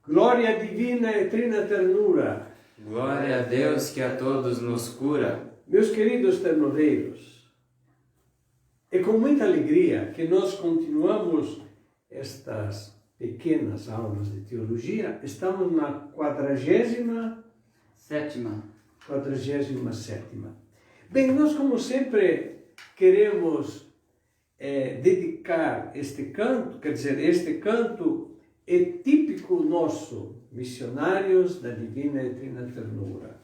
Glória divina e trina ternura. Glória a Deus que a todos nos cura. Meus queridos ternureiros, é com muita alegria que nós continuamos estas pequenas aulas de teologia. Estamos na 47ª. Bem, nós como sempre queremos dedicar este canto, este canto é típico nosso, missionários da Divina e Trina Ternura.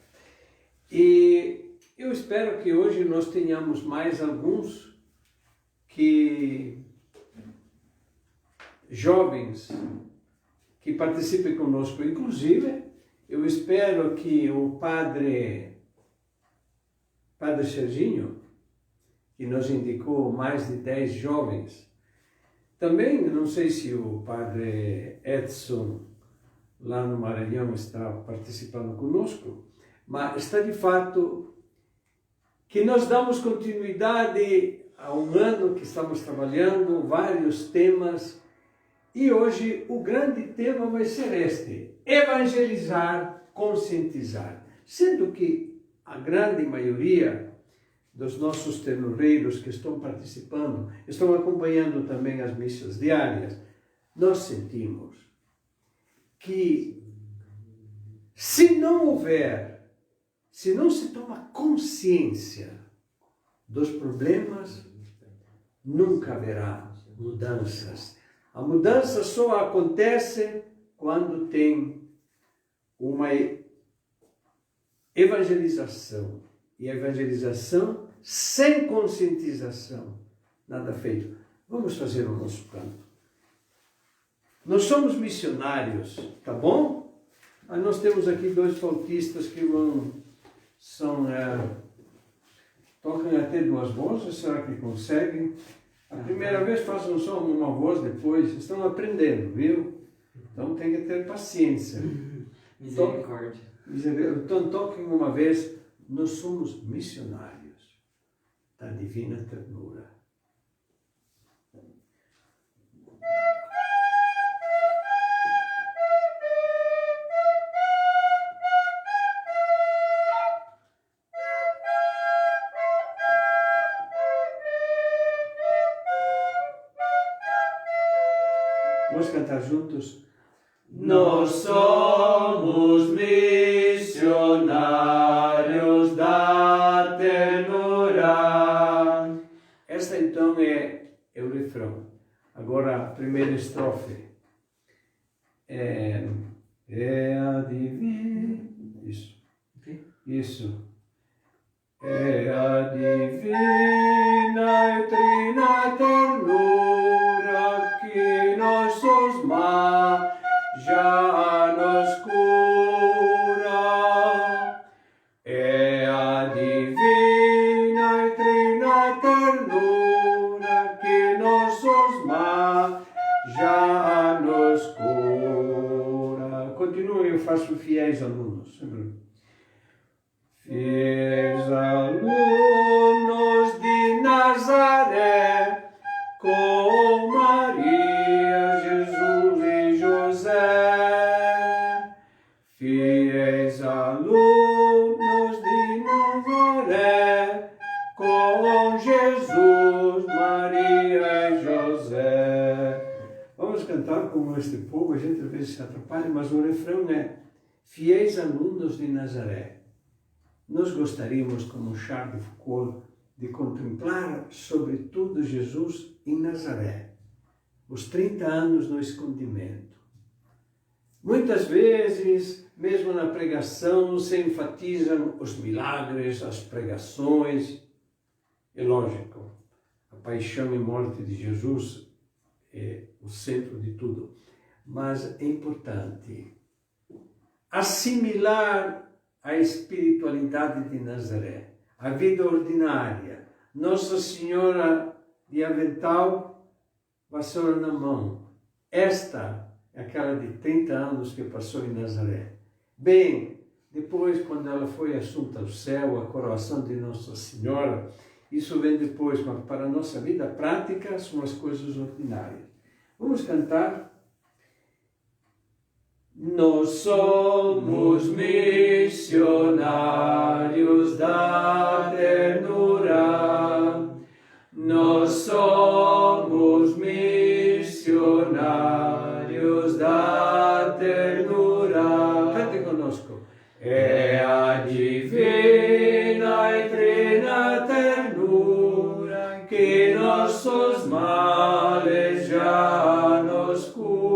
E eu espero que hoje nós tenhamos mais alguns jovens que participem conosco. Inclusive, eu espero que o Padre Serginho, que nos indicou mais de 10 jovens. Também, não sei se o Padre Edson, lá no Maranhão, está participando conosco, mas está de fato que nós damos continuidade a um ano que estamos trabalhando, vários temas, e hoje o grande tema vai ser este: evangelizar, conscientizar. Sendo que a grande maioria dos nossos ternureiros que estão participando, estão acompanhando também as missas diárias, nós sentimos que se não se toma consciência dos problemas, nunca haverá mudanças. A mudança só acontece quando tem uma evangelização. E a evangelização sem conscientização, nada feito. Vamos fazer o nosso canto. Nós somos missionários, tá bom? Nós temos aqui 2 flautistas que tocam até 2 vozes. Será que conseguem? A primeira vez façam só uma voz, depois estão aprendendo, viu? Então tem que ter paciência. Misericórdia. Então toquem uma vez. Nós somos missionários da Divina Ternura. Vamos cantar juntos? Nós somos missionários da ternura. Esta então é o refrão. Agora a primeira estrofe. É a divina. Isso. É a divina e trina ternura que nossos males já nos cura. É a divina e trina ternura que nossos males já nos cura. Continue, eu faço fiéis alunos. Fiéis alunos de Nazaré, com Maria, Jesus e José. Fiéis alunos de Nazaré, com Jesus, Maria e José. Vamos cantar como este povo, a gente às vezes se atrapalha, mas o refrão é: fiéis alunos de Nazaré. Nós gostaríamos, como Charles de Foucault, de contemplar sobretudo Jesus em Nazaré, os 30 anos no escondimento. Muitas vezes, mesmo na pregação, se enfatizam os milagres, as pregações. É lógico, a paixão e morte de Jesus é o centro de tudo, mas é importante assimilar a espiritualidade de Nazaré, a vida ordinária. Nossa Senhora de avental, vassoura na mão. Esta é aquela de 30 anos que passou em Nazaré. Bem, depois, quando ela foi assunta ao céu, a coroação de Nossa Senhora, isso vem depois, mas para a nossa vida prática são as coisas ordinárias. Vamos cantar Nós somos missionários da ternura. Nós somos missionários da ternura. Cante conosco. É a divina e trina ternura que nossos males já nos cura.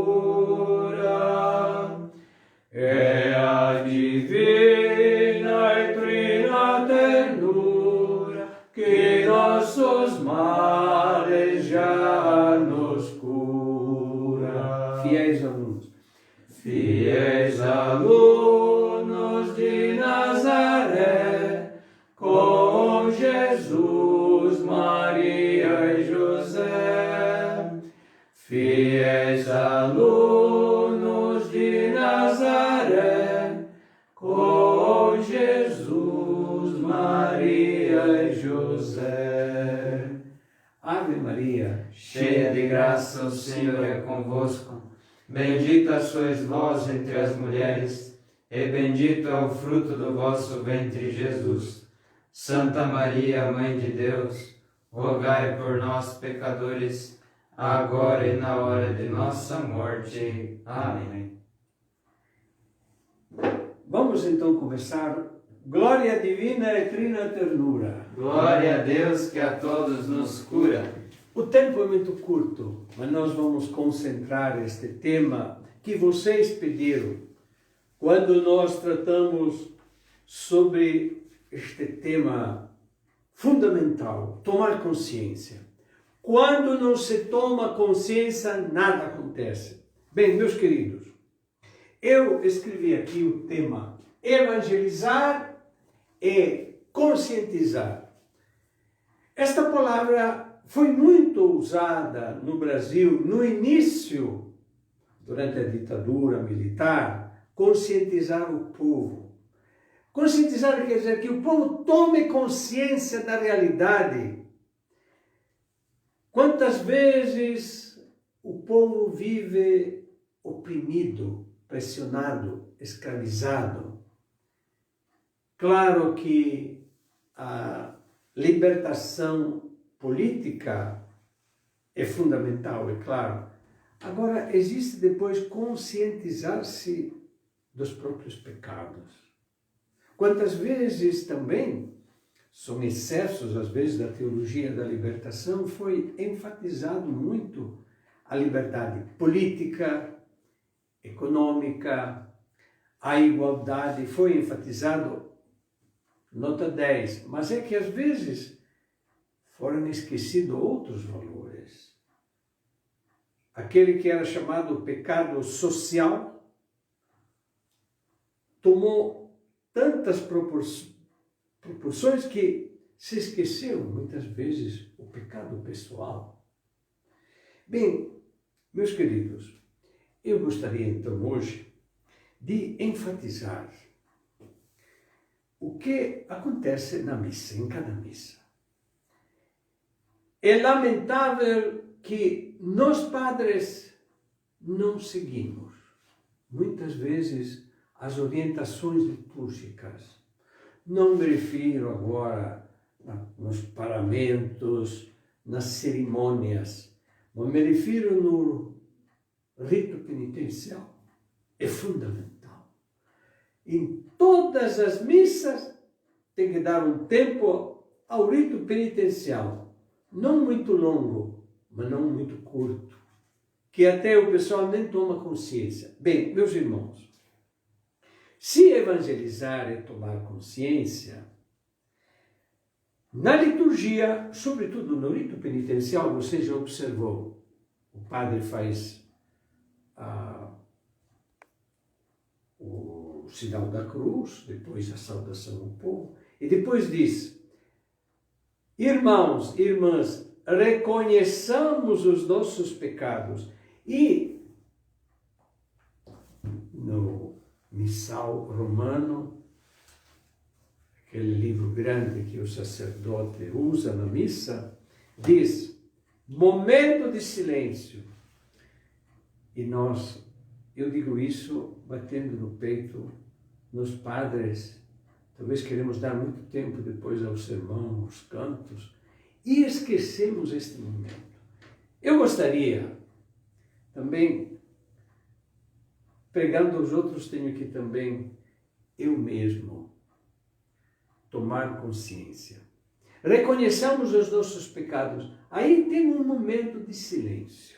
É a divina e trina ternura que nossos males já nos cura. Fiéis alunos. Fiéis alunos de Nazaré, com Jesus, Maria e José. Fiéis alunos de Nazaré, com Jesus, Maria e José. Ave Maria, Cheia de graça, o Senhor é convosco. Bendita sois vós entre as mulheres, e bendito é o fruto do vosso ventre, Jesus. Santa Maria, Mãe de Deus, rogai por nós, pecadores, agora e na hora de nossa morte. Amém. Vamos então começar. Glória divina e trina ternura. Glória a Deus que a todos nos cura. O tempo é muito curto, mas nós vamos concentrar este tema que vocês pediram. Quando nós tratamos sobre este tema fundamental, tomar consciência. Quando não se toma consciência, nada acontece. Bem, meus queridos, eu escrevi aqui o tema evangelizar e conscientizar. Esta palavra foi muito usada no Brasil no início, durante a ditadura militar, conscientizar o povo. Conscientizar quer dizer que o povo tome consciência da realidade. Quantas vezes o povo vive oprimido, pressionado, escravizado? Claro que a libertação política é fundamental, é claro. Agora, existe depois conscientizar-se dos próprios pecados. Quantas vezes também, são excessos às vezes da teologia da libertação, foi enfatizado muito a liberdade política, econômica, a igualdade, foi enfatizado, nota 10, mas é que às vezes foram esquecidos outros valores. Aquele que era chamado pecado social tomou tantas proporções que se esqueceu, muitas vezes, o pecado pessoal. Bem, meus queridos, eu gostaria então hoje de enfatizar o que acontece na missa, em cada missa. É lamentável que nós padres não seguimos, muitas vezes, as orientações litúrgicas. Não me refiro agora nos paramentos, nas cerimônias, mas me refiro no rito penitencial. É fundamental. Em todas as missas tem que dar um tempo ao rito penitencial. Não muito longo, mas não muito curto, que até o pessoal nem toma consciência. Bem, meus irmãos, se evangelizar é tomar consciência, na liturgia, sobretudo no rito penitencial, você já observou, o padre faz o sinal da cruz, depois a saudação ao povo, e depois diz: irmãos, irmãs, reconheçamos os nossos pecados. E no Missal Romano, aquele livro grande que o sacerdote usa na missa, diz: momento de silêncio. E nós eu digo isso batendo no peito nos padres. Talvez queremos dar muito tempo depois ao sermão, aos cantos, e esquecemos este momento. Eu gostaria também, pregando aos outros, tenho que também, eu mesmo, tomar consciência. Reconheçamos os nossos pecados. Aí tem um momento de silêncio.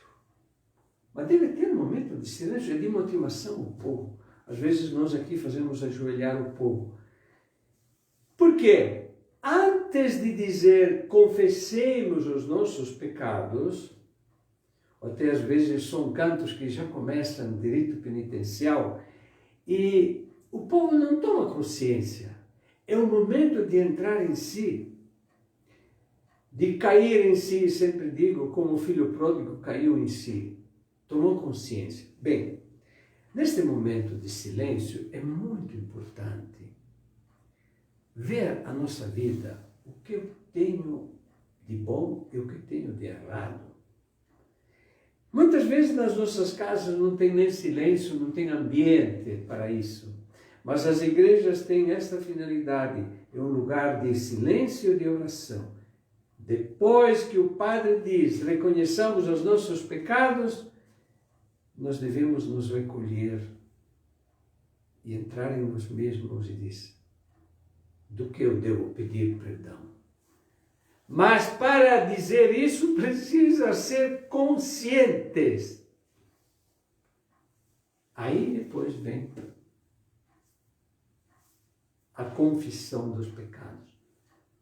Mas deve ter um momento de silêncio, é de motivação ao povo. Às vezes nós aqui fazemos ajoelhar o povo. Por quê? Antes de dizer confessemos os nossos pecados, até às vezes são cantos que já começam no direito penitencial, e o povo não toma consciência. É o momento de entrar em si, de cair em si, sempre digo, como o filho pródigo caiu em si, tomou consciência. Bem, neste momento de silêncio é muito importante ver a nossa vida, o que eu tenho de bom e o que tenho de errado. Muitas vezes nas nossas casas não tem nem silêncio, não tem ambiente para isso. Mas as igrejas têm esta finalidade, é um lugar de silêncio e de oração. Depois que o Padre diz, reconheçamos os nossos pecados, nós devemos nos recolher e entrar em nós mesmos e dizer, do que eu devo pedir perdão. Mas para dizer isso, precisa ser conscientes. Aí depois vem a confissão dos pecados.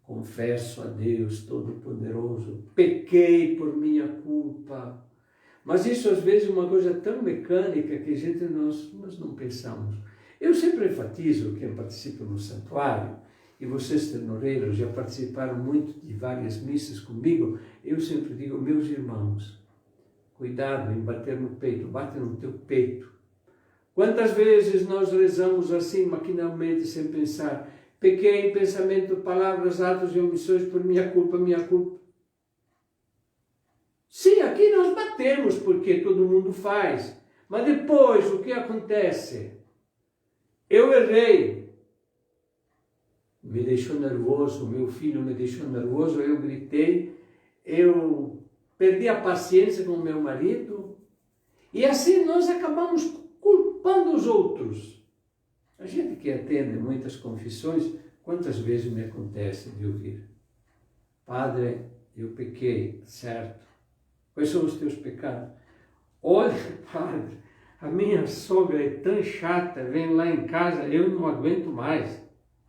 Confesso a Deus Todo-Poderoso, pequei por minha culpa. Mas isso às vezes é uma coisa tão mecânica que nós não pensamos. Eu sempre enfatizo, quem participa no santuário, e vocês ternoreiros já participaram muito de várias missas comigo, eu sempre digo, meus irmãos, cuidado em bater no peito, bate no teu peito. Quantas vezes nós rezamos assim, maquinalmente, sem pensar, pequei em pensamento, palavras, atos e omissões por minha culpa, minha culpa. Sim, aqui nós batemos porque todo mundo faz, mas depois o que acontece? Eu errei. Me deixou nervoso, meu filho me deixou nervoso, eu gritei, eu perdi a paciência com meu marido, e assim nós acabamos culpando os outros. A gente que atende muitas confissões, quantas vezes me acontece de ouvir, Padre, eu pequei, certo? Quais são os teus pecados? Olha, Padre, a minha sogra é tão chata, vem lá em casa, eu não aguento mais.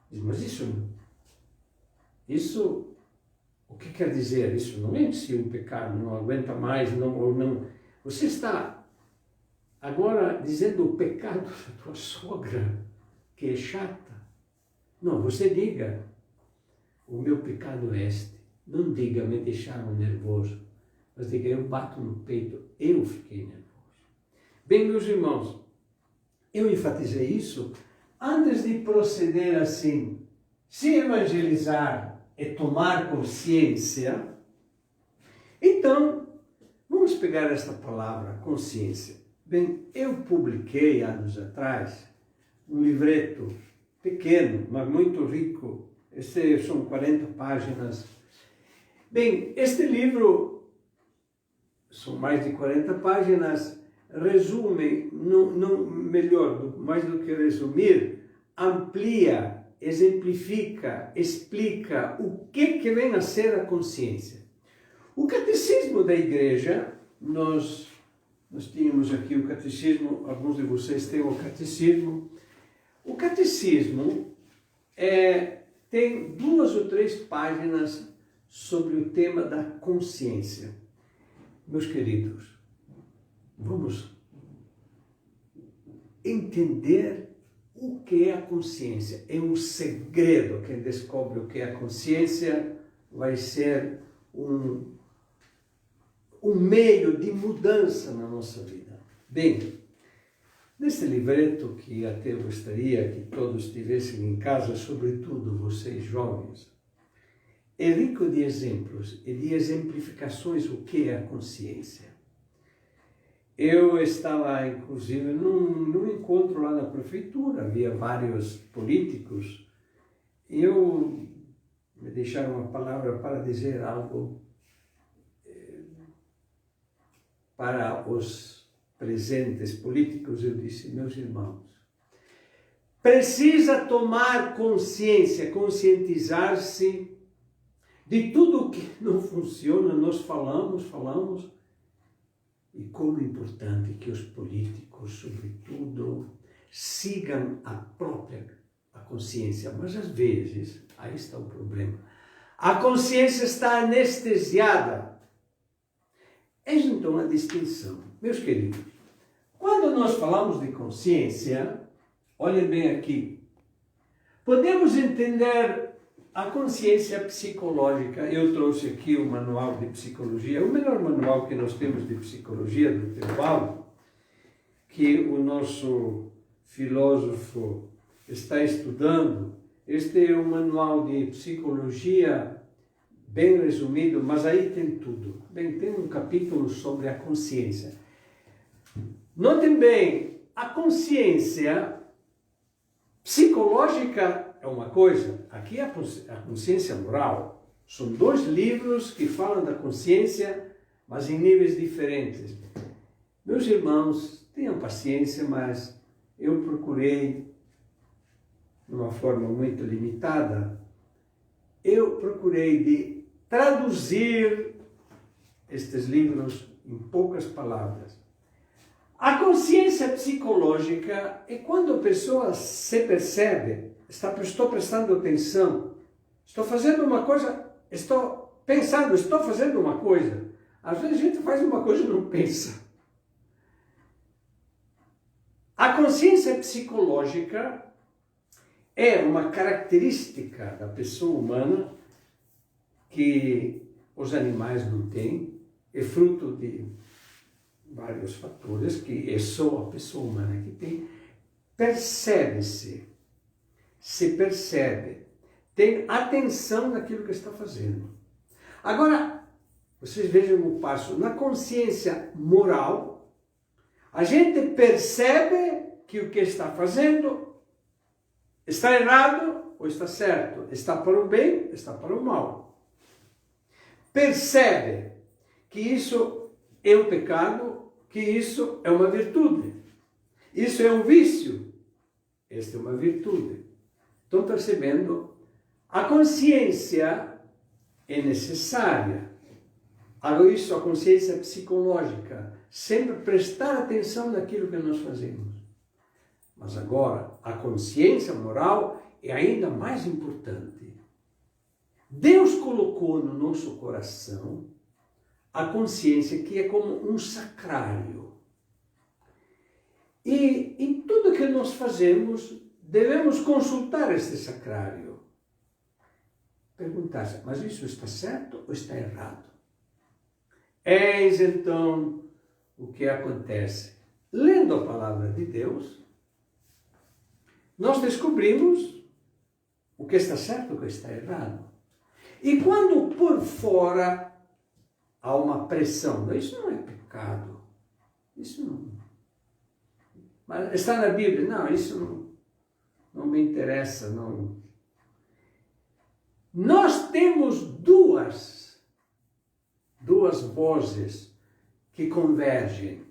Mas isso, o que quer dizer? Isso não é em si um pecado, não aguenta mais, não, ou não. Você está agora dizendo o pecado da tua sogra, que é chata. Não, você diga, o meu pecado é este. Não diga, me deixaram nervoso, mas diga, eu bato no peito, eu fiquei nervoso. Bem, meus irmãos, eu enfatizei isso antes de proceder assim. Se evangelizar é tomar consciência, então, vamos pegar esta palavra, consciência. Bem, eu publiquei anos atrás um livreto pequeno, mas muito rico. São 40 páginas. Bem, este livro, são mais de 40 páginas, resume, melhor, mais do que resumir, amplia, exemplifica, explica o que vem a ser a consciência. O catecismo da igreja, nós tínhamos aqui o catecismo, alguns de vocês têm o catecismo. O catecismo tem 2 ou 3 páginas sobre o tema da consciência. Meus queridos, vamos entender o que é a consciência. É um segredo. Quem descobre o que é a consciência vai ser um meio de mudança na nossa vida. Bem, neste livreto, que até gostaria que todos tivessem em casa, sobretudo vocês jovens, é rico de exemplos e de exemplificações o que é a consciência. Eu estava, inclusive, num encontro lá na prefeitura, havia vários políticos, e me deixaram uma palavra para dizer algo para os presentes políticos. Eu disse: meus irmãos, precisa tomar consciência, conscientizar-se de tudo que não funciona. Nós falamos, e como é importante que os políticos, sobretudo, sigam a consciência. Mas às vezes, aí está o problema, a consciência está anestesiada. Eis então a distinção. Meus queridos, quando nós falamos de consciência, olhem bem aqui, podemos entender a consciência psicológica. Eu trouxe aqui o manual de psicologia, o melhor manual que nós temos de psicologia do Teobaldo, que o nosso filósofo está estudando. Este é um manual de psicologia bem resumido, mas aí tem tudo. Bem, tem um capítulo sobre a consciência. Notem bem, a consciência psicológica é uma coisa, aqui é a consciência moral. São dois livros que falam da consciência, mas em níveis diferentes. Meus irmãos, tenham paciência, mas eu procurei, de uma forma muito limitada, de traduzir estes livros em poucas palavras. A consciência psicológica é quando a pessoa se percebe, estou prestando atenção, estou fazendo uma coisa, estou pensando, estou fazendo uma coisa. Às vezes a gente faz uma coisa e não pensa. A consciência psicológica é uma característica da pessoa humana que os animais não têm, é fruto de vários fatores que é só a pessoa humana que tem. Percebe-se, se percebe, tem atenção naquilo que está fazendo. Agora, vocês vejam o passo. Na consciência moral, a gente percebe que o que está fazendo está errado ou está certo, está para o bem, está para o mal. Percebe que isso é um pecado, que isso é uma virtude. Isso é um vício, esta é uma virtude. Estão percebendo? A consciência é necessária. Agora, isso, a consciência psicológica, sempre prestar atenção naquilo que nós fazemos. Mas agora, a consciência moral é ainda mais importante. Deus colocou no nosso coração a consciência, que é como um sacrário. E em tudo que nós fazemos, devemos consultar este sacrário. Perguntar-se: mas isso está certo ou está errado? Eis então o que acontece. Lendo a palavra de Deus, nós descobrimos o que está certo e o que está errado. E quando por fora há uma pressão, isso não é pecado, isso não. Mas está na Bíblia, não, isso não me interessa, não. Nós temos duas vozes que convergem,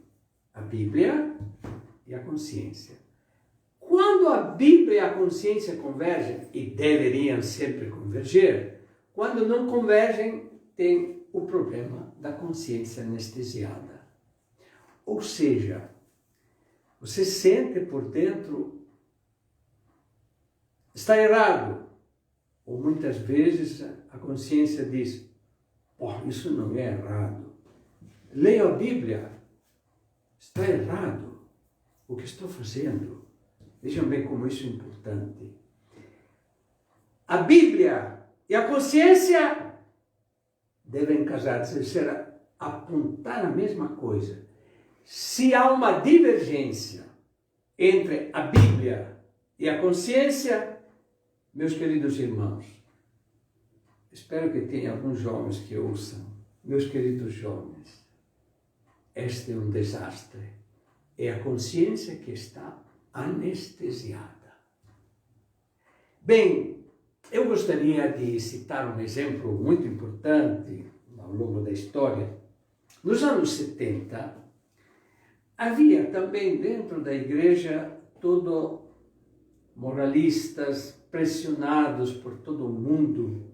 a Bíblia e a consciência. Quando a Bíblia e a consciência convergem, e deveriam sempre converger, quando não convergem, tem o problema da consciência anestesiada. Ou seja, você sente por dentro, está errado. Ou muitas vezes a consciência diz: isso não é errado. Leia a Bíblia, está errado o que estou fazendo. Vejam bem como isso é importante. A Bíblia e a consciência devem casar-se, apontar a mesma coisa. Se há uma divergência entre a Bíblia e a consciência, meus queridos irmãos, espero que tenha alguns jovens que ouçam, meus queridos jovens, este é um desastre. É a consciência que está anestesiada. Bem, eu gostaria de citar um exemplo muito importante ao longo da história. Nos anos 70, havia também dentro da igreja todo moralistas pressionados por todo o mundo,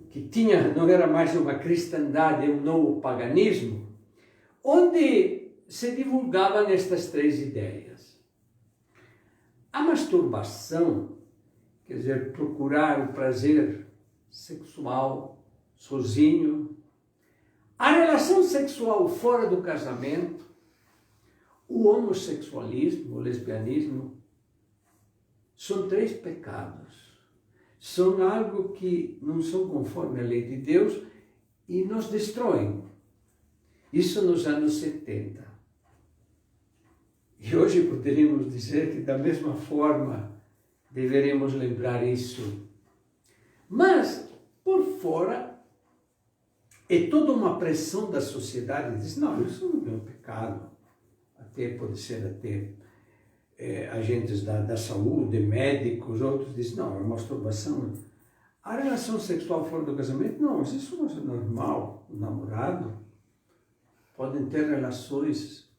que não era mais uma cristandade, um novo paganismo, onde se divulgavam estas três ideias. A masturbação, quer dizer, procurar o prazer sexual sozinho, a relação sexual fora do casamento, o homossexualismo, o lesbianismo, são três pecados. São algo que não são conforme a lei de Deus e nos destroem. Isso nos anos 70. E hoje poderíamos dizer que da mesma forma deveríamos lembrar isso. Mas, por fora, é toda uma pressão da sociedade. Diz, não, isso não é um pecado. Até pode ser até agentes da saúde, médicos, outros dizem, não, é masturbação. A relação sexual fora do casamento, não, isso não é normal. O namorado podem ter relações,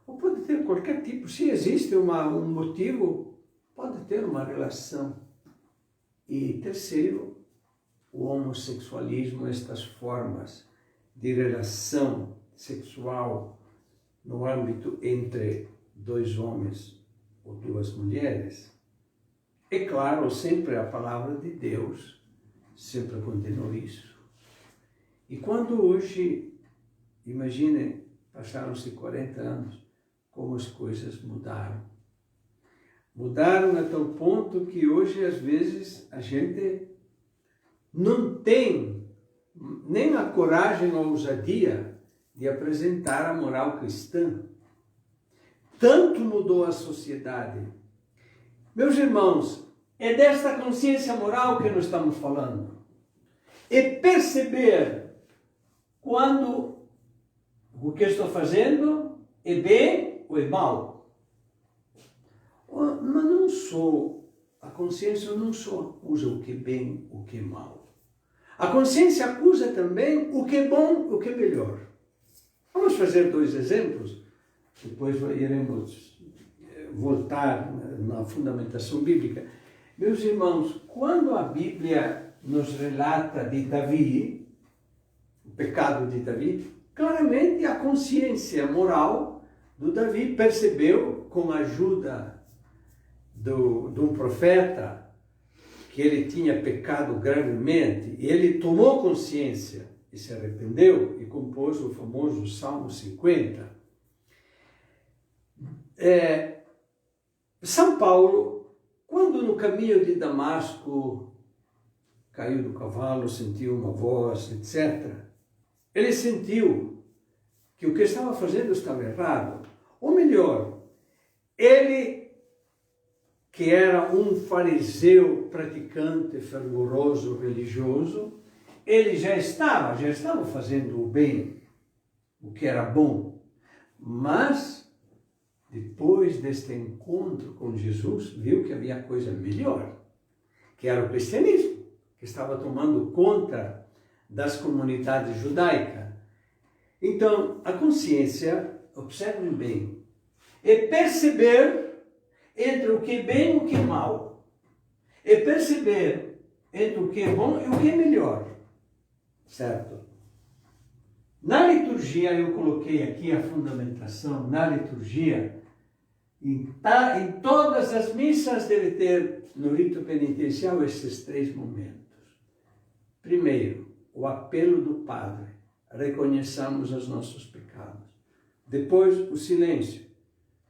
ou pode ter qualquer tipo, se existe um motivo, pode ter uma relação. E terceiro, o homossexualismo, estas formas de relação sexual no âmbito entre dois homens ou duas mulheres. É claro, sempre a palavra de Deus sempre continua isso. E quando hoje, imaginem, passaram-se 40 anos, como as coisas mudaram. Mudaram a tal ponto que hoje, às vezes, a gente não tem nem a coragem ou a ousadia de apresentar a moral cristã. Tanto mudou a sociedade. Meus irmãos, é desta consciência moral que nós estamos falando. É perceber quando o que estou fazendo é bem ou é mal. Mas não só, a consciência não só acusa o que é bem, o que é mal. A consciência acusa também o que é bom, o que é melhor. Vamos fazer dois exemplos. Depois iremos voltar na fundamentação bíblica. Meus irmãos, quando a Bíblia nos relata de Davi, o pecado de Davi, claramente a consciência moral do Davi percebeu, com a ajuda de um profeta, que ele tinha pecado gravemente, e ele tomou consciência e se arrependeu e compôs o famoso Salmo 50. São Paulo, quando no caminho de Damasco caiu do cavalo, sentiu uma voz, etc., ele sentiu que o que estava fazendo estava errado. Ou melhor, ele, que era um fariseu praticante, fervoroso, religioso, ele já estava fazendo o bem, o que era bom, mas depois deste encontro com Jesus, viu que havia coisa melhor, que era o cristianismo, que estava tomando conta das comunidades judaicas. Então, a consciência, observem bem, é perceber entre o que é bem e o que é mal. É perceber entre o que é bom e o que é melhor. Certo? Na liturgia, eu coloquei aqui a fundamentação, na liturgia, em todas as missas deve ter, no rito penitencial, esses três momentos. Primeiro, o apelo do Padre, reconheçamos os nossos pecados. Depois, o silêncio.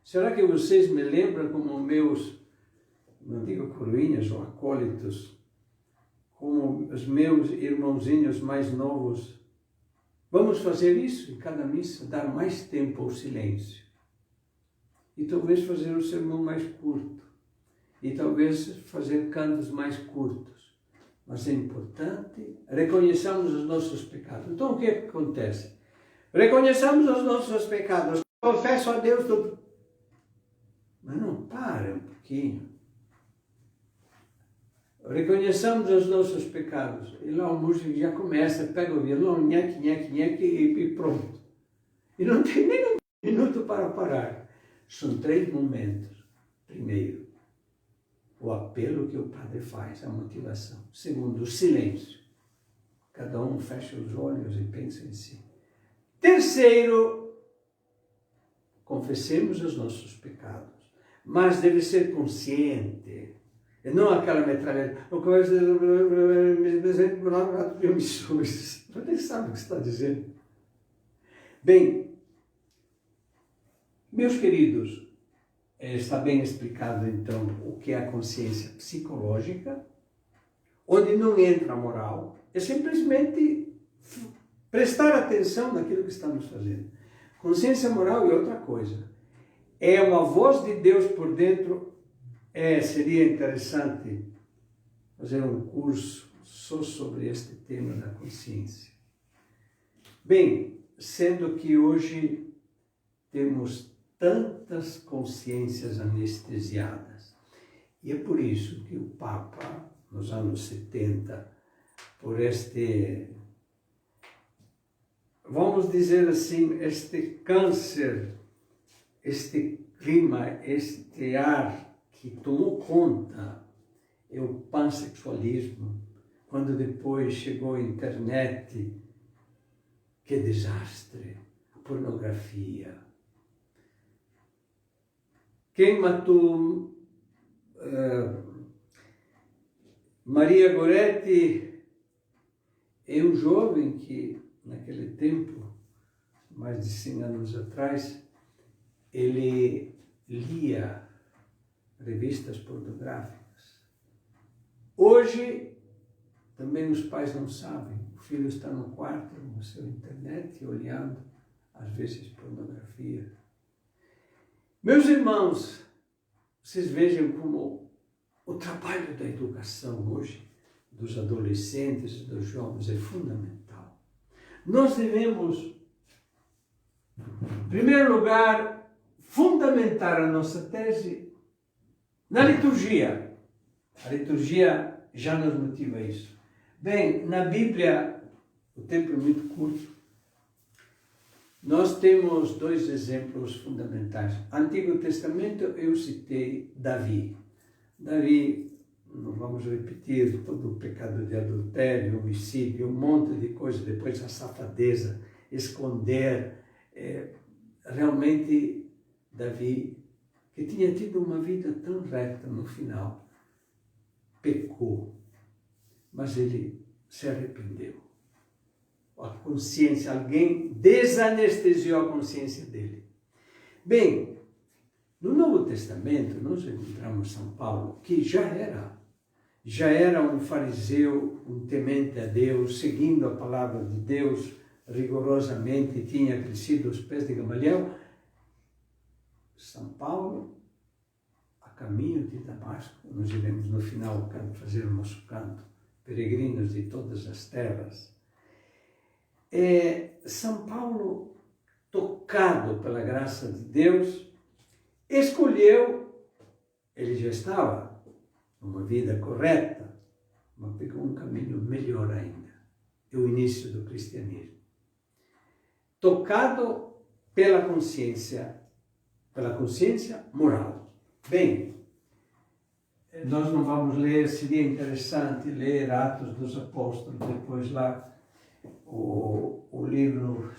Será que vocês me lembram como meus, não digo coroinhas ou acólitos, como os meus irmãozinhos mais novos? Vamos fazer isso em cada missa, dar mais tempo ao silêncio. E talvez fazer o sermão mais curto. E talvez fazer cantos mais curtos. Mas é importante reconheçamos os nossos pecados. Então, o que é que acontece? Reconheçamos os nossos pecados. Confesso a Deus tudo. Mas não, para um pouquinho. Reconheçamos os nossos pecados. E lá o músico já começa, pega o violão, nheque, nheque, nheque e pronto. E não tem nem um minuto para parar. São 3 momentos. Primeiro, o apelo que o padre faz, a motivação. Segundo, o silêncio. Cada um fecha os olhos e pensa em si. Terceiro, confessemos os nossos pecados. Mas deve ser consciente. E não aquela metralhadora. Eu me sujo. Você nem sabe o que está dizendo. Bem, meus queridos, está bem explicado então o que é a consciência psicológica, onde não entra a moral, é simplesmente prestar atenção naquilo que estamos fazendo. Consciência moral é outra coisa. É uma voz de Deus por dentro. Seria interessante fazer um curso só sobre este tema da consciência. Bem, sendo que hoje temos tantas consciências anestesiadas, e é por isso que o Papa, nos anos 70, por vamos dizer assim, este câncer, este clima, este ar que tomou conta, é o pansexualismo, quando depois chegou a internet, que desastre, a pornografia. Quem matou Maria Goretti é um jovem que, naquele tempo, mais de 100 anos atrás, ele lia revistas pornográficas. Hoje, também os pais não sabem. O filho está no quarto, no seu internet, olhando, às vezes, pornografia. Meus irmãos, vocês vejam como o trabalho da educação hoje, dos adolescentes e dos jovens, é fundamental. Nós devemos, em primeiro lugar, fundamentar a nossa tese na liturgia. A liturgia já nos motiva a isso. Bem, na Bíblia, o tempo é muito curto, nós temos 2 exemplos fundamentais. Antigo Testamento, eu citei Davi. Davi, não vamos repetir todo o pecado de adultério, homicídio, um monte de coisas, depois a safadeza, esconder. Realmente, Davi, que tinha tido uma vida tão reta no final, pecou, mas ele se arrependeu. A consciência, alguém desanestesiou a consciência dele. Bem, no Novo Testamento nós encontramos São Paulo, que já era um fariseu, um temente a Deus, seguindo a palavra de Deus rigorosamente, tinha crescido aos pés de Gamaliel. São Paulo, a caminho de Damasco, nós iremos no final fazer o nosso canto, peregrinos de todas as terras. São Paulo, tocado pela graça de Deus, escolheu, ele já estava numa vida correta, mas pegou um caminho melhor ainda, é o início do cristianismo. Tocado pela consciência moral. Bem, nós não vamos ler, seria interessante ler Atos dos Apóstolos, depois lá o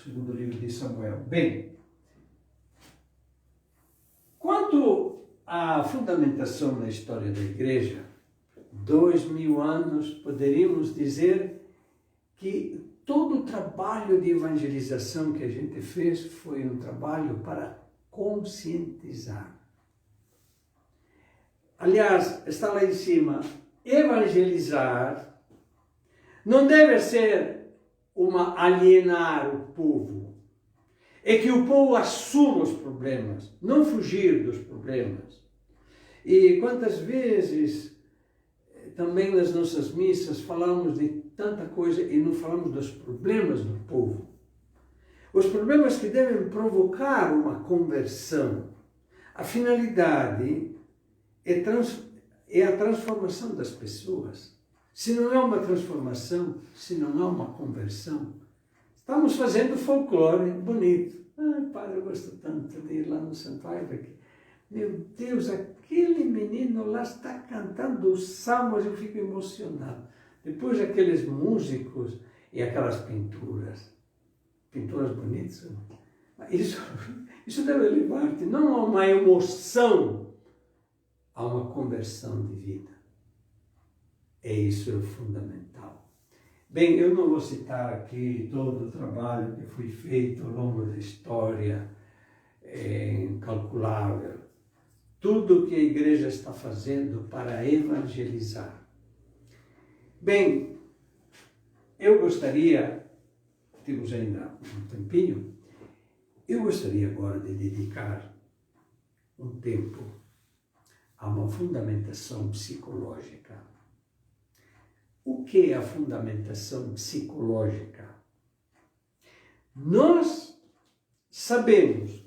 segundo livro de Samuel. Bem, quanto à fundamentação na história da Igreja, 2000 anos, poderíamos dizer que todo o trabalho de evangelização que a gente fez foi um trabalho para conscientizar. Aliás, está lá em cima, evangelizar não deve ser alienar o povo. É que o povo assuma os problemas, não fugir dos problemas. E quantas vezes, também nas nossas missas, falamos de tanta coisa e não falamos dos problemas do povo. Os problemas que devem provocar uma conversão. A finalidade é a transformação das pessoas. Se não é uma transformação, se não há uma conversão, estamos fazendo folclore bonito. Ai, padre, eu gosto tanto de ir lá no santuário, porque, meu Deus, aquele menino lá está cantando os salmos, eu fico emocionado. Depois aqueles músicos e aquelas pinturas bonitas. Isso deve levar-te não a uma emoção, a uma conversão de vida. Isso é o fundamental. Bem, eu não vou citar aqui todo o trabalho que foi feito ao longo da história, é incalculável. Tudo que a igreja está fazendo para evangelizar. Bem, eu gostaria, temos ainda um tempinho, eu gostaria agora de dedicar um tempo a uma fundamentação psicológica. O que é a fundamentação psicológica? Nós sabemos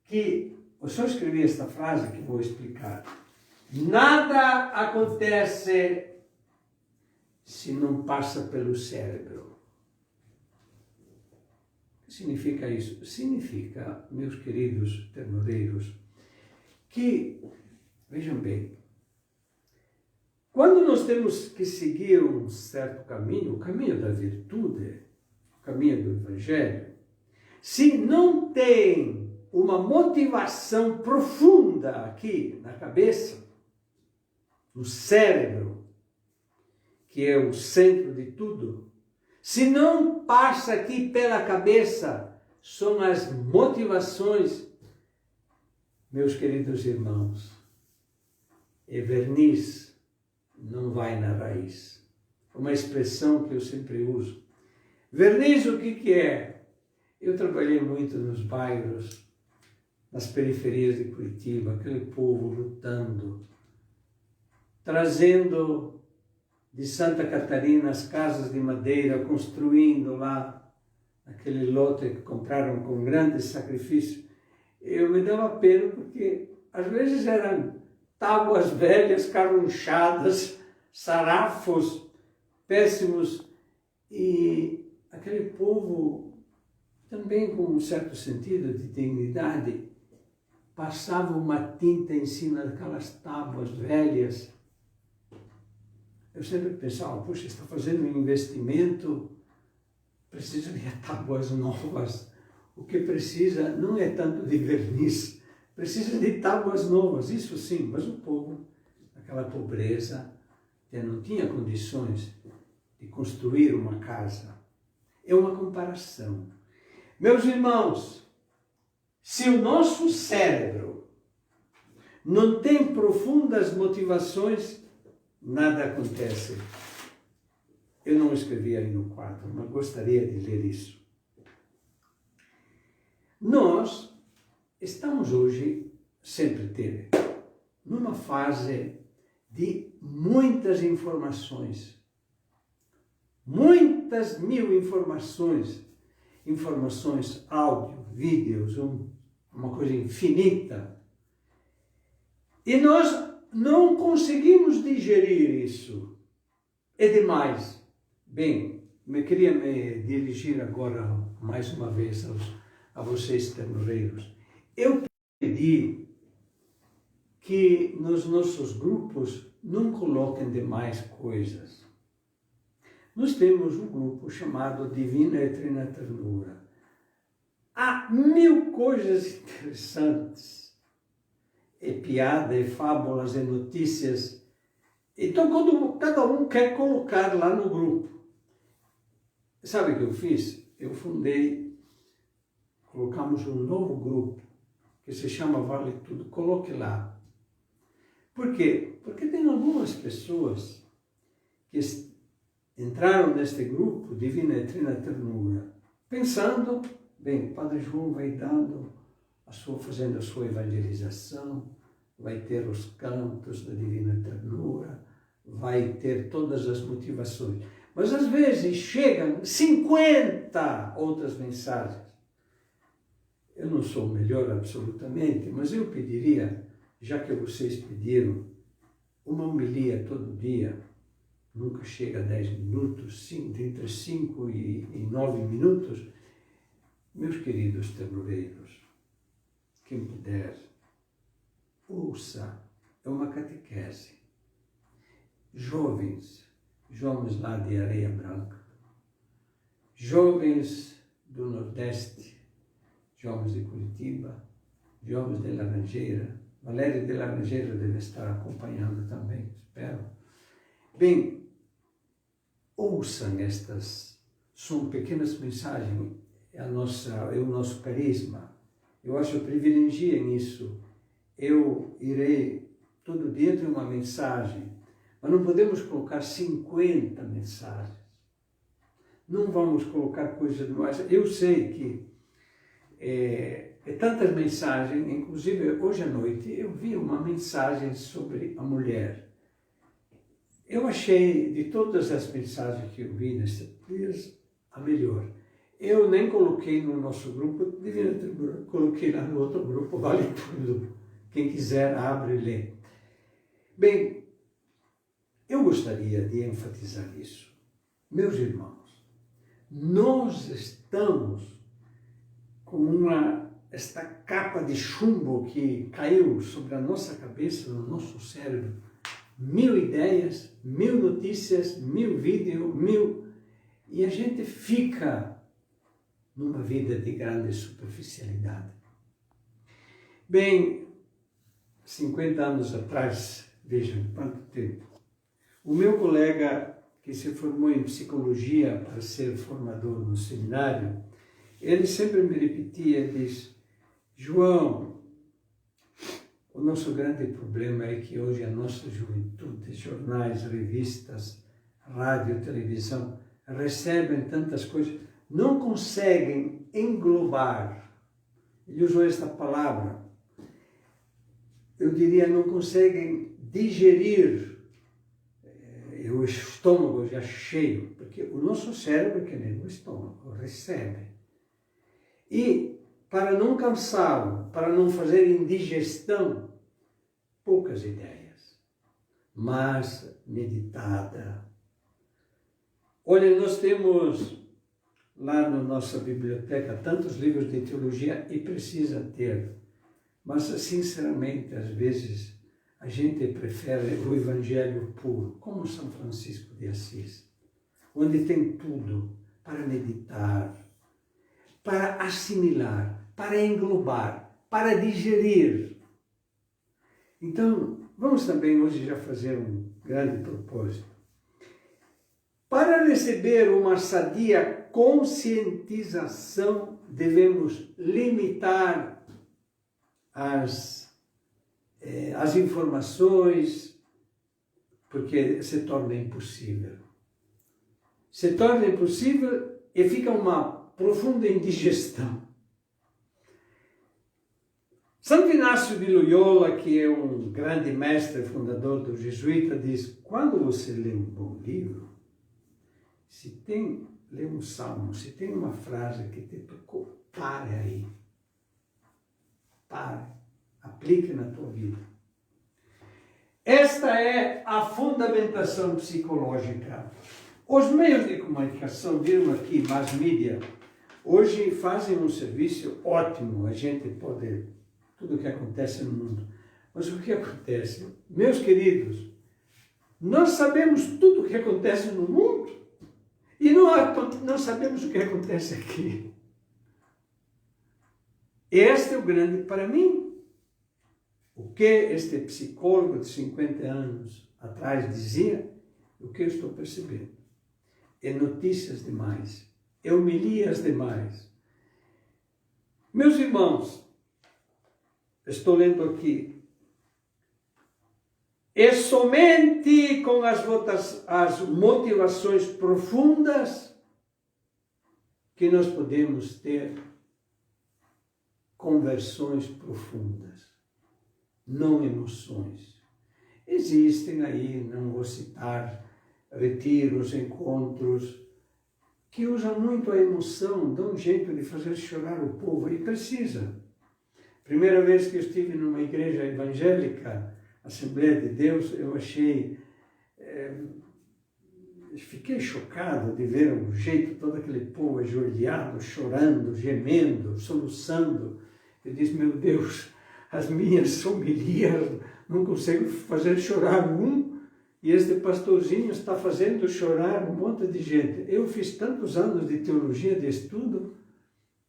que, eu só escrevi esta frase que vou explicar, nada acontece se não passa pelo cérebro. O que significa isso? Significa, meus queridos ternureiros, que, vejam bem, quando nós temos que seguir um certo caminho, o caminho da virtude, o caminho do Evangelho, se não tem uma motivação profunda aqui na cabeça, no cérebro, que é o centro de tudo, se não passa aqui pela cabeça, são as motivações, meus queridos irmãos, é verniz, não vai na raiz. Uma expressão que eu sempre uso. Verniz, o que é? Eu trabalhei muito nos bairros, nas periferias de Curitiba, aquele povo lutando, trazendo de Santa Catarina as casas de madeira, construindo lá aquele lote que compraram com grande sacrifício. Eu me dava pena porque às vezes eram tábuas velhas, carunchadas, sarafos péssimos, e aquele povo, também com um certo sentido de dignidade, passava uma tinta em cima daquelas tábuas velhas. Eu sempre pensava, puxa, está fazendo um investimento, precisa de tábuas novas. O que precisa não é tanto de verniz, precisa de tábuas novas, isso sim, mas o povo, aquela pobreza, não tinha condições de construir uma casa. É uma comparação. Meus irmãos, se o nosso cérebro não tem profundas motivações, nada acontece. Eu não escrevi aí no quadro, mas gostaria de ler isso. Nós estamos hoje, sempre teve, numa fase de muitas informações, muitas mil informações, áudio, vídeos, uma coisa infinita. E nós não conseguimos digerir isso. É demais. Bem, eu queria me dirigir agora mais uma vez a vocês ternureiros. Eu pedi que nos nossos grupos não coloquem demais coisas. Nós temos um grupo chamado Divina e Trina Ternura. Há 1000 coisas interessantes. É piada, é fábulas, é notícias. Então, quando cada um quer colocar lá no grupo. Sabe o que eu fiz? Eu colocamos um novo grupo, que se chama Vale Tudo. Coloque lá. Por quê? Porque tem algumas pessoas que entraram neste grupo, Divina e Trina Ternura, pensando, bem, o Padre João vai fazendo a sua evangelização, vai ter os cantos da Divina Ternura, vai ter todas as motivações. Mas às vezes chegam 50 outras mensagens. Eu não sou o melhor absolutamente, mas eu pediria, já que vocês pediram, uma homilia todo dia, nunca chega a 10 minutos, entre 5 e 9 minutos. Meus queridos ternureiros, quem puder, ouça, é uma catequese. Jovens lá de Areia Branca, jovens do Nordeste, jovens de Curitiba, jovens de Laranjeira. Valéria de Laranjeira deve estar acompanhando também, espero. Bem, ouçam estas, são pequenas mensagens, é o nosso carisma. Eu acho que privilegiem isso. Eu irei todo dia ter uma mensagem, mas não podemos colocar 50 mensagens. Não vamos colocar coisas demais. Eu sei que é tantas mensagens, inclusive hoje à noite eu vi uma mensagem sobre a mulher. Eu achei, de todas as mensagens que eu vi nesses dias, a melhor. Eu nem coloquei no nosso grupo, coloquei lá no outro grupo, vale tudo. Quem quiser, abre e lê. Bem, eu gostaria de enfatizar isso. Meus irmãos, nós estamos com esta capa de chumbo que caiu sobre a nossa cabeça, no nosso cérebro. 1000 ideias, 1000 notícias, 1000 vídeos, e a gente fica numa vida de grande superficialidade. Bem, 50 anos atrás, vejam quanto tempo, o meu colega que se formou em psicologia para ser formador no seminário, ele sempre me repetia, diz: João, o nosso grande problema é que hoje a nossa juventude, jornais, revistas, rádio, televisão, recebem tantas coisas, não conseguem englobar. Ele usou esta palavra. Eu diria, não conseguem digerir o estômago já cheio, porque o nosso cérebro, que nem o estômago, recebe. E para não cansá-lo, para não fazer indigestão, poucas ideias, mas meditada. Olha, nós temos lá na nossa biblioteca tantos livros de teologia e precisa ter, mas sinceramente, às vezes, a gente prefere o Evangelho puro, como São Francisco de Assis, onde tem tudo para meditar, para assimilar, para englobar, para digerir. Então, vamos também hoje já fazer um grande propósito. Para receber uma sadia conscientização, devemos limitar as informações, porque se torna impossível. Se torna impossível e fica uma profunda indigestão. Santo Inácio de Loyola, que é um grande mestre fundador do jesuíta, diz: quando você lê um bom livro, lê um salmo, se tem uma frase que te tocou, pare aí. Pare. Aplique na tua vida. Esta é a fundamentação psicológica. Os meios de comunicação, viram aqui, mass media, hoje fazem um serviço ótimo. A gente pode, tudo o que acontece no mundo. Mas o que acontece? Meus queridos, nós sabemos tudo o que acontece no mundo e não sabemos o que acontece aqui. Este é o grande para mim. O que este psicólogo de 50 anos atrás dizia, o que eu estou percebendo. É notícias demais, é homilias demais. Meus irmãos, estou lendo aqui, é somente com as motivações profundas que nós podemos ter conversões profundas, não emoções. Existem aí, não vou citar, retiros, encontros, que usam muito a emoção, dão um jeito de fazer chorar o povo, e precisa. Primeira vez que eu estive numa igreja evangélica, Assembleia de Deus, eu achei, fiquei chocado de ver o jeito, todo aquele povo ajoelhado, chorando, gemendo, soluçando. Eu disse, meu Deus, as minhas homilias não consigo fazer chorar um, e este pastorzinho está fazendo chorar um monte de gente. Eu fiz tantos anos de teologia, de estudo,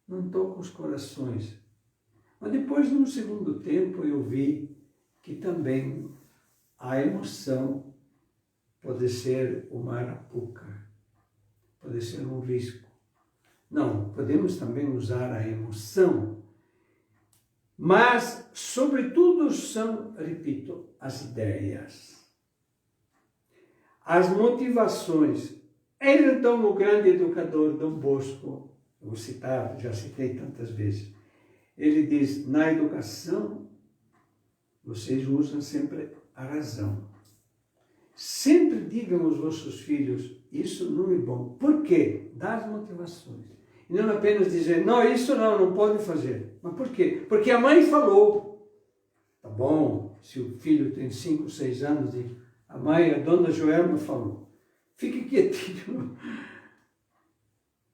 não toco os corações. Mas depois, num segundo tempo, eu vi que também a emoção pode ser uma arapuca, pode ser um risco. Não, podemos também usar a emoção, mas, sobretudo, são, repito, as ideias, as motivações. Eis então o grande educador Dom Bosco, vou citar, já citei tantas vezes, ele diz, na educação, vocês usam sempre a razão. Sempre digam aos vossos filhos, isso não é bom. Por quê? Dá as motivações. E não apenas dizer, não, isso não pode fazer. Mas por quê? Porque a mãe falou. Tá bom, se o filho tem 5, 6 anos, a mãe, a dona Joelma falou. Fique quietinho.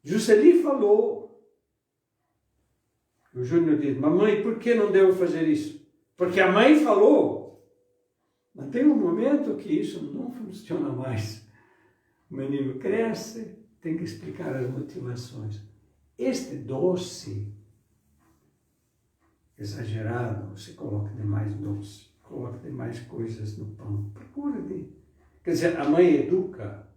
Jusceli falou. O Júnior diz, mamãe, por que não devo fazer isso? Porque a mãe falou. Mas tem um momento que isso não funciona mais. O menino cresce, tem que explicar as motivações. Este doce exagerado, você coloca demais doce, coloca demais coisas no pão. Procura de... Quer dizer, a mãe educa.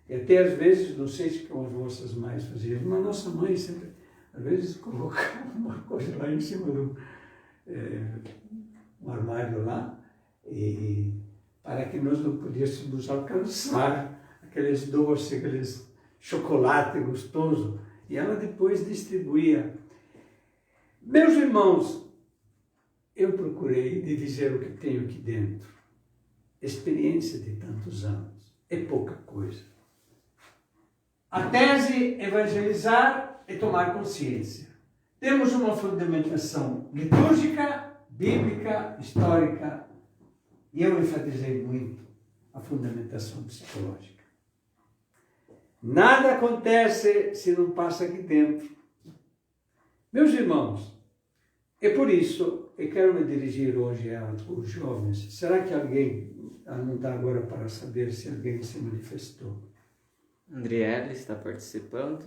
E até às vezes, não sei se com as vossas mães faziam, mas nossa mãe sempre, às vezes, colocava uma coisa lá em cima do um armário lá, e para que nós não pudéssemos alcançar aqueles doces, aqueles chocolate gostoso. E ela depois distribuía. Meus irmãos, eu procurei de dizer o que tenho aqui dentro. Experiência de tantos anos é pouca coisa. A tese, evangelizar e tomar consciência. Temos uma fundamentação litúrgica, bíblica, histórica, e eu enfatizei muito a fundamentação psicológica. Nada acontece se não passa aqui dentro. Meus irmãos, é por isso que quero me dirigir hoje aos jovens. Será que alguém, não dá agora para saber se alguém se manifestou? Andriele está participando.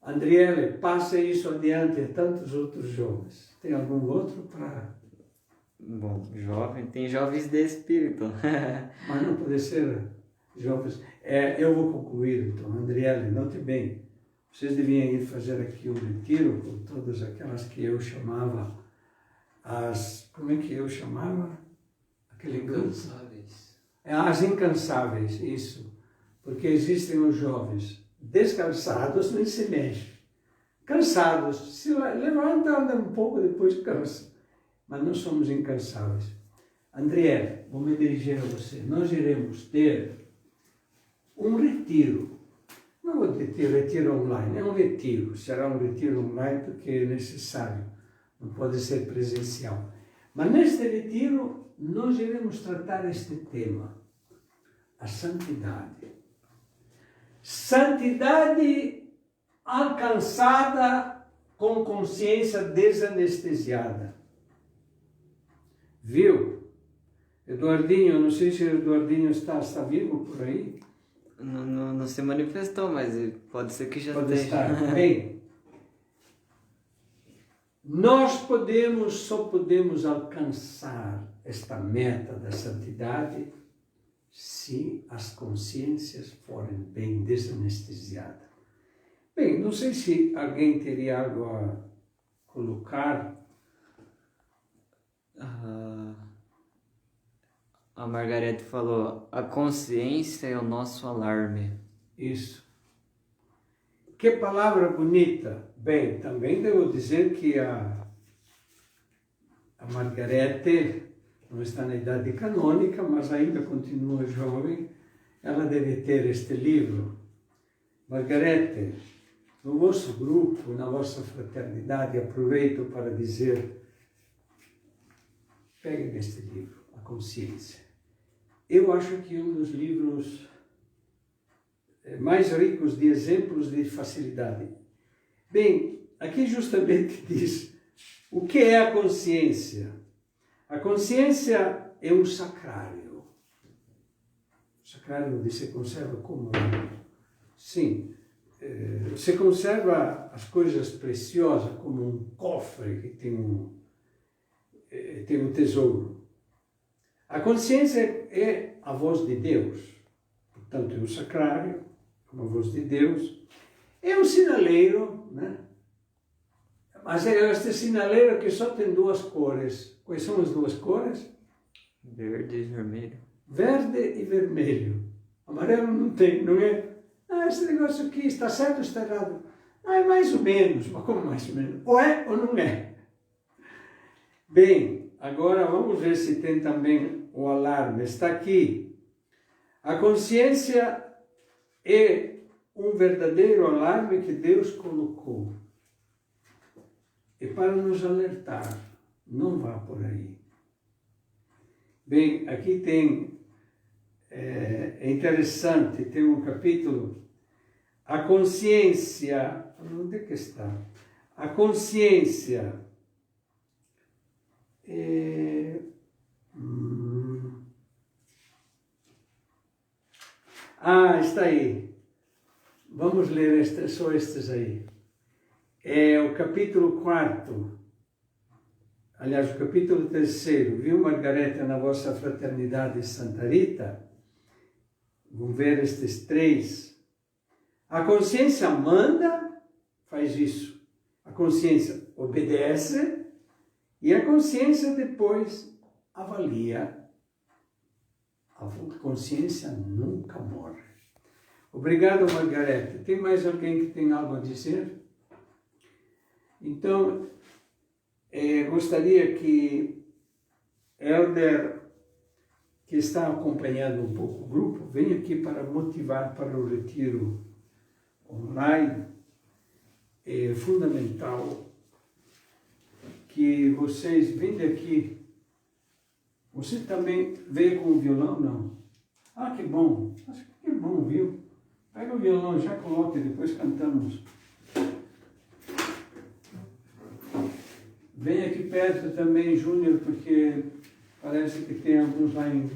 Andriele, passe isso adiante a tantos outros jovens. Tem algum outro para... Bom, jovem, tem jovens de espírito. Mas não pode ser jovens. Eu vou concluir, então. Andriele, note bem. Vocês deviam ir fazer aqui um retiro com todas aquelas que eu chamava como é que eu chamava? Aquele Incansáveis. As incansáveis, isso. Porque existem os jovens descansados, nem se mexe. Cansados, se levanta, anda um pouco, depois cansa. Mas não somos incansáveis. Andriele, vou me dirigir a você. Nós iremos ter um retiro. Não vou ter retiro online, é um retiro. Será um retiro online porque é necessário. Não pode ser presencial. Mas neste retiro, nós iremos tratar este tema. A santidade. Santidade alcançada com consciência desanestesiada. Viu? Eduardinho, não sei se o Eduardinho está vivo por aí. Não se manifestou, mas pode ser que já pode esteja. Estar. Bem, nós só podemos alcançar esta meta da santidade se as consciências forem bem desanestesiadas. Bem, não sei se alguém teria algo a colocar. A Margarete falou, a consciência é o nosso alarme. Isso. Que palavra bonita. Bem, também devo dizer que a Margarete não está na idade canônica, mas ainda continua jovem. ela deve ter este livro. Margarete, no vosso grupo, na vossa fraternidade, aproveito para dizer, peguem este livro, A Consciência. Eu acho que é um dos livros mais ricos de exemplos de facilidade. Bem, aqui justamente diz o que é a consciência. A consciência é um sacrário. O sacrário onde se conserva como... Sim, se conserva as coisas preciosas como um cofre que tem um tesouro. A consciência é a voz de Deus. Portanto, é um sacrário, uma voz de Deus. É um sinaleiro, né? Mas é este sinaleiro que só tem duas cores. Quais são as duas cores? Verde e vermelho. Verde e vermelho. Amarelo não tem, não é? Ah, esse negócio aqui está certo ou está errado? Ah, é mais ou menos. Mas como mais ou menos? Ou é ou não é? Bem, agora vamos ver se tem também o alarme. Está aqui. A consciência é um verdadeiro alarme que Deus colocou. E para nos alertar, não vá por aí. Bem, aqui tem, é interessante, tem um capítulo, a consciência, onde é que está? A consciência está aí. Vamos ler só estes aí. É o capítulo 4, aliás, o capítulo 3, viu, Margareta, na vossa fraternidade Santa Rita? Vamos ver estes 3. A consciência manda, faz isso. A consciência obedece e a consciência depois avalia. A consciência nunca morre. Obrigado, Margareta. Tem mais alguém que tem algo a dizer? Então, gostaria que Helder, que está acompanhando um pouco o grupo, venha aqui para motivar para o retiro online. É fundamental que vocês venham aqui. Você também veio com o violão? Não? Ah, que bom. Acho que bom, viu? Pega o violão, já coloca e depois cantamos. Vem aqui perto também, Júnior, porque parece que tem alguns lá em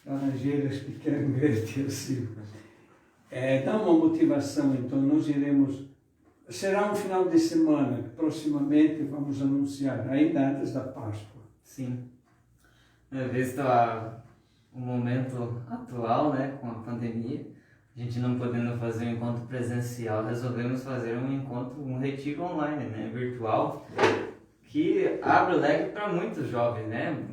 Laranjeiras que querem ver-te assim. Dá uma motivação, então nós iremos... Será um final de semana, que proximamente vamos anunciar, ainda antes da Páscoa. Sim. Visto o momento atual, né, com a pandemia, a gente não podendo fazer um encontro presencial, resolvemos fazer um retiro online, né, virtual, que abre o leque para muitos jovens, né?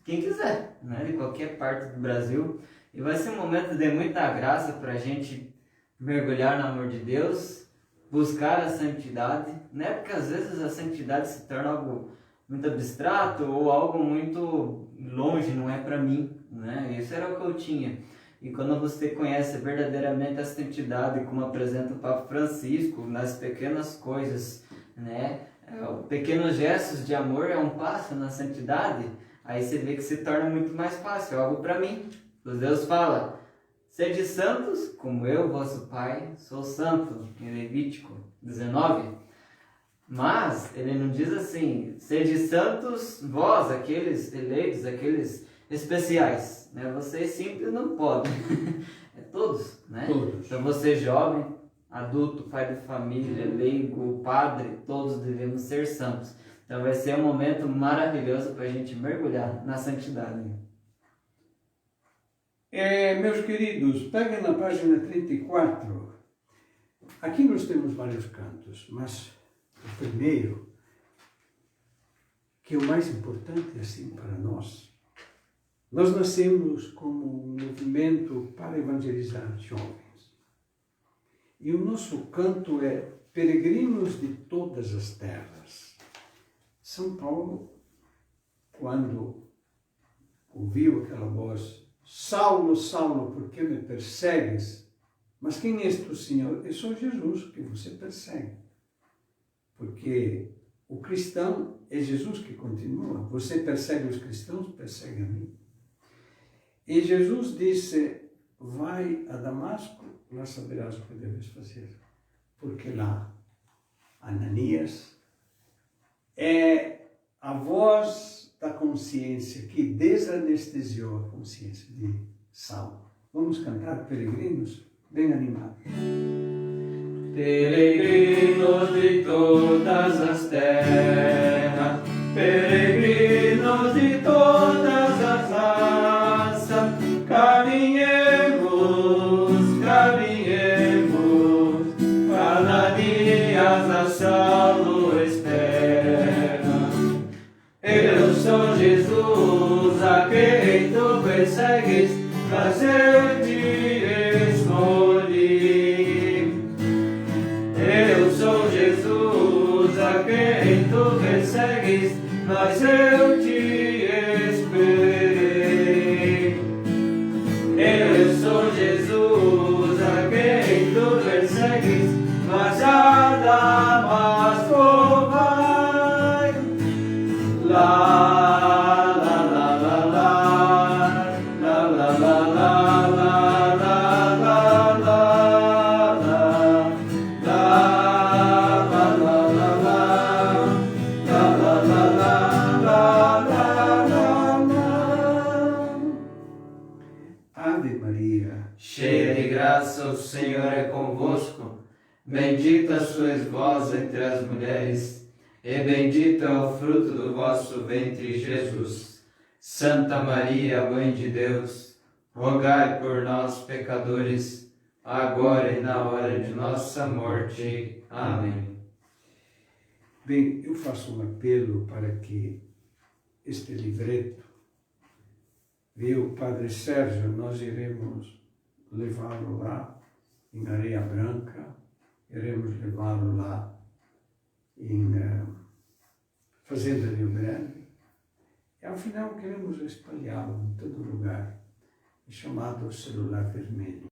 Quem quiser, né? De qualquer parte do Brasil. E vai ser um momento de muita graça para a gente mergulhar no amor de Deus, buscar a santidade, né? Porque às vezes a santidade se torna algo muito abstrato ou algo muito longe, não é para mim, né? Isso era o que eu tinha. E quando você conhece verdadeiramente a santidade, como apresenta o Papa Francisco, nas pequenas coisas, né? Pequenos gestos de amor é um passo na santidade, aí você vê que se torna muito mais fácil, é algo para mim. Deus fala, sede santos, como eu, vosso Pai, sou santo, em Levítico 19. Mas ele não diz assim, sede santos vós, aqueles eleitos, aqueles especiais, né? Vocês simples não podem, é todos, né? Todos. Então você jovem, adulto, pai de família, leigo, padre, todos devemos ser santos. Então vai ser um momento maravilhoso para a gente mergulhar na santidade. Meus queridos, peguem na página 34. Aqui nós temos vários cantos, mas o primeiro, que é o mais importante assim para nós, nós nascemos como um movimento para evangelizar jovens. E o nosso canto é peregrinos de todas as terras. São Paulo, quando ouviu aquela voz, Saulo, Saulo, por que me persegues? Mas quem és tu, Senhor? Eu sou Jesus que você persegue. Porque o cristão é Jesus que continua. Você persegue os cristãos, persegue a mim. E Jesus disse, vai a Damasco, lá saberás o que deves fazer. Porque lá, Ananias é a voz da consciência que desanestesiou a consciência de Saulo. Vamos cantar, peregrinos, bem animados. Peregrinos de todas as terras, peregrinos de todas as raças, caminhemos, caminhemos, cada dia a Saulo espera. Eu sou Jesus, a quem tu persegues, mas eu te escolhi. Eu sou Jesus, a quem tu persegues, mas eu te esperei. Eu sou Jesus, a quem tu persegues, mas a Damasco vai. La la la la la la la la Ave Maria, cheia de graça, o Senhor é convosco. Bendita sois vós entre as mulheres, e bendito é o fruto do vosso ventre, Jesus. Santa Maria, Mãe de Deus, rogai por nós, pecadores, agora e na hora de nossa morte. Amém. bem, eu faço um apelo para que este livreto, viu, Padre Sérgio, nós iremos levá-lo lá em Areia Branca, iremos levá-lo lá em Fazenda Rio Grande, e ao final queremos espalhá-lo em todo lugar, chamado celular vermelho.